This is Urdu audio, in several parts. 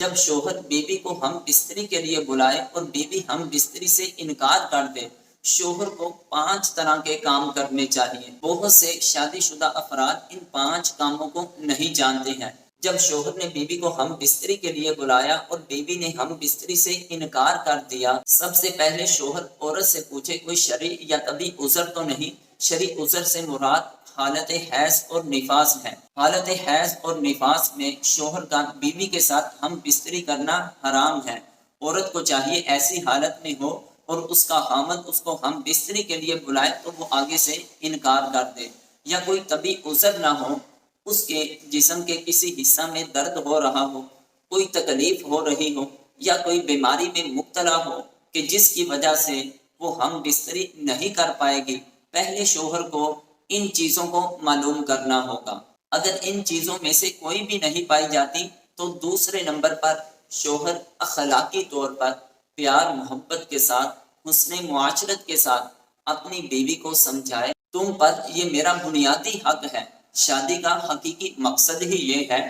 جب شوہر بیوی کو ہم بستری کے لیے بلائے اور بیوی ہم بستری سے انکار کر دے، شوہر کو 5 طرح کے کام کرنے چاہیے۔ بہت سے شادی شدہ افراد ان 5 کاموں کو نہیں جانتے ہیں۔ جب شوہر نے بیوی کو ہم بستری کے لیے بلایا اور بیوی نے ہم بستری سے انکار کر دیا، سب سے پہلے شوہر عورت سے پوچھے کوئی شرعی یا طبی عذر تو نہیں۔ شرعی عذر سے مراد حالت حیض اور نفاس ہے۔ حالت حیض اور نفاس میں شوہر کا بیوی کے ساتھ ہم بستری کرنا حرام ہے۔ عورت کو چاہیے ایسی حالت میں ہو اور اس کا خاوند اس کو ہم بستری کے لیے بلائے تو وہ آگے سے انکار کر دے، یا کوئی طبی عذر نہ ہو، اس کے جسم کے کسی حصہ میں درد ہو رہا ہو، کوئی تکلیف ہو رہی ہو، یا کوئی بیماری میں مبتلا ہو کہ جس کی وجہ سے وہ ہم بستری نہیں کر پائے گی۔ پہلے شوہر کو ان چیزوں کو معلوم کرنا ہوگا۔ اگر ان چیزوں میں سے کوئی بھی نہیں پائی جاتی تو دوسرے نمبر پر شوہر اخلاقی طور پر پیار محبت کے ساتھ، حسن معاشرت کے ساتھ اپنی بیوی کو سمجھائے، تم پر یہ میرا بنیادی حق ہے۔ شادی کا حقیقی مقصد ہی یہ ہے۔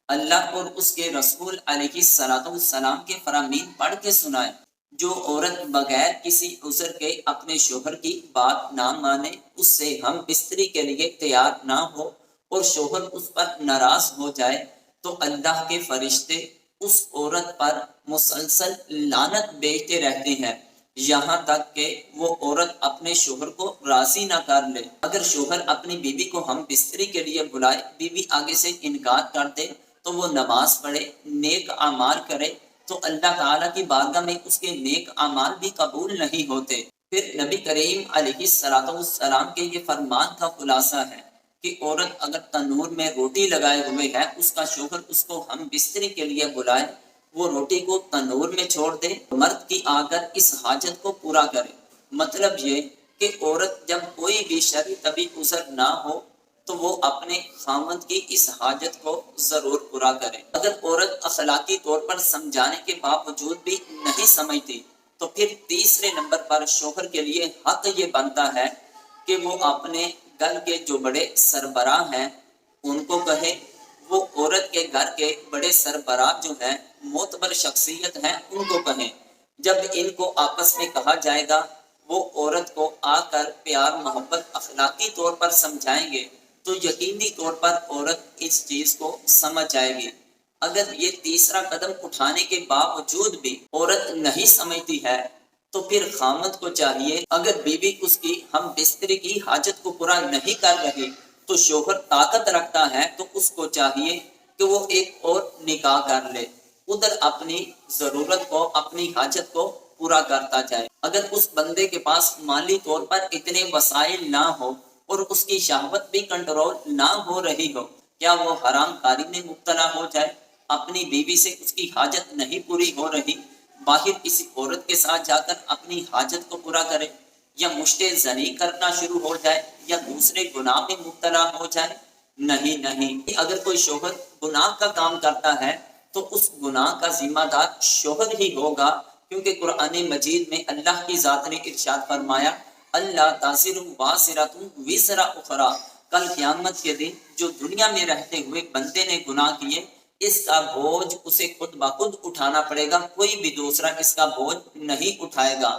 اللہ اور اس کے رسول علیہ الصلوۃ والسلام کے فرامین پڑھ کے سنائے۔ جو عورت بغیر کسی عذر کے اپنے شوہر کی بات نہ مانے، اس سے ہم بستری کے لیے تیار نہ ہو اور شوہر اس پر ناراض ہو جائے تو اللہ کے فرشتے اس عورت پر مسلسل لعنت بھیجتے رہتے ہیں یہاں تک کہ وہ عورت اپنے شوہر کو راضی نہ کر لے۔ اگر شوہر اپنی بیوی کو ہم بستری کے لیے بلائے، بیوی آگے سے انکار کر دے تو وہ نماز پڑھے، نیک اعمال کرے تو اللہ تعالیٰ کی بارگاہ میں اس کے نیک اعمال بھی قبول نہیں ہوتے۔ پھر نبی کریم علیہ الصلوۃ والسلام کے یہ فرمان کا خلاصہ ہے کہ عورت اگر تنور میں روٹی لگائے ہوئے ہے، اس کا شوہر اس کو ہم بستری کے لیے بلائے، وہ روٹی کو تنور میں چھوڑ دے، مرد کی آ کر اس حاجت کو پورا کرے۔ مطلب یہ کہ عورت جب کوئی بھی شرعی طبی عذر نہ ہو تو وہ اپنے خاوند کی اس حاجت کو ضرور پورا کرے۔ اگر عورت اخلاقی طور پر سمجھانے کے باوجود بھی نہیں سمجھتی تو پھر تیسرے نمبر پر شوہر کے لیے حق یہ بنتا ہے کہ وہ اپنے گھر کے جو بڑے سربراہ ہیں ان کو کہے، وہ عورت کے گھر کے بڑے سربراہ جو ہیں، معتبر شخصیت ہیں، ان کو کہیں۔ جب ان کو آپس میں کہا جائے گا، وہ عورت کو آ کر پیار محبت اخلاقی طور پر سمجھائیں گے تو یقینی طور پر عورت اس چیز کو سمجھ جائے گی۔ اگر یہ تیسرا قدم اٹھانے کے باوجود بھی عورت نہیں سمجھتی ہے تو پھر خاوند کو چاہیے، اگر بیوی اس کی ہم بستری کی حاجت کو پورا نہیں کر رہی تو شوہر طاقت رکھتا ہے تو اس کو چاہیے کہ وہ ایک اور نکاح کر لے، ادھر اپنی ضرورت کو، اپنی حاجت کو پورا کرتا جائے۔ اگر اس بندے کے پاس مالی طور پر اتنے وسائل نہ ہو اور اس کی شہوت بھی کنٹرول نہ ہو رہی ہو، کیا وہ حرام کاری میں مبتلا ہو جائے؟ اپنی بیوی سے اس کی حاجت نہیں پوری ہو رہی، باہر کسی عورت کے ساتھ جا کر اپنی حاجت کو پورا کرے، یا مشت زنی کرنا شروع ہو جائے، یا دوسرے گناہ میں مبتلا ہو جائے؟ نہیں۔ اگر کوئی شوہر گناہ کا کام کرتا ہے تو اس گناہ کا ذمہ دار شوہر ہی ہوگا، کیونکہ قرآن مجید میں اللہ کی ذات نے ارشاد فرمایا، اللہ تازر وازرۃ وزر اخری، کل قیامت کے دن جو دنیا میں رہتے ہوئے بندے نے گناہ کیے، اس کا بوجھ اسے خود بخود اٹھانا پڑے گا، کوئی بھی دوسرا اس کا بوجھ نہیں اٹھائے گا۔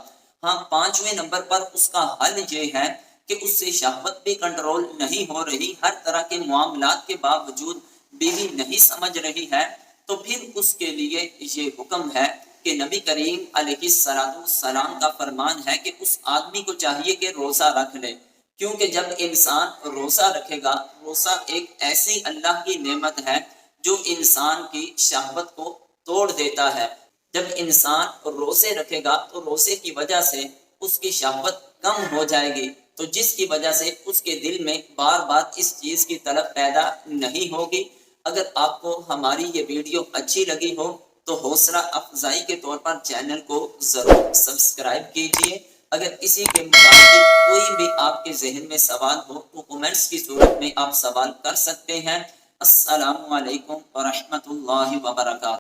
ہاں، 5ویں نمبر پر اس کا حل یہ ہے کہ اس سے شہوت بھی کنٹرول نہیں ہو رہی، ہر طرح کے معاملات کے باوجود بیوی نہیں سمجھ رہی ہے، تو پھر اس کے لیے یہ حکم ہے کہ نبی کریم علیہ الصلوۃ والسلام کا فرمان ہے کہ اس آدمی کو چاہیے کہ روزہ رکھ لے، کیونکہ جب انسان روزہ رکھے گا، روزہ ایک ایسی اللہ کی نعمت ہے جو انسان کی شہوت کو توڑ دیتا ہے۔ جب انسان روزے رکھے گا تو روزے کی وجہ سے اس کی شہوت کم ہو جائے گی، تو جس کی وجہ سے اس کے دل میں بار بار اس چیز کی طلب پیدا نہیں ہوگی۔ اگر آپ کو ہماری یہ ویڈیو اچھی لگی ہو تو حوصلہ افزائی کے طور پر چینل کو ضرور سبسکرائب کیجیے۔ اگر کسی کے متعلق کوئی بھی آپ کے ذہن میں سوال ہو تو کمنٹس کی صورت میں آپ سوال کر سکتے ہیں۔ السلام علیکم ورحمۃ اللہ وبرکاتہ۔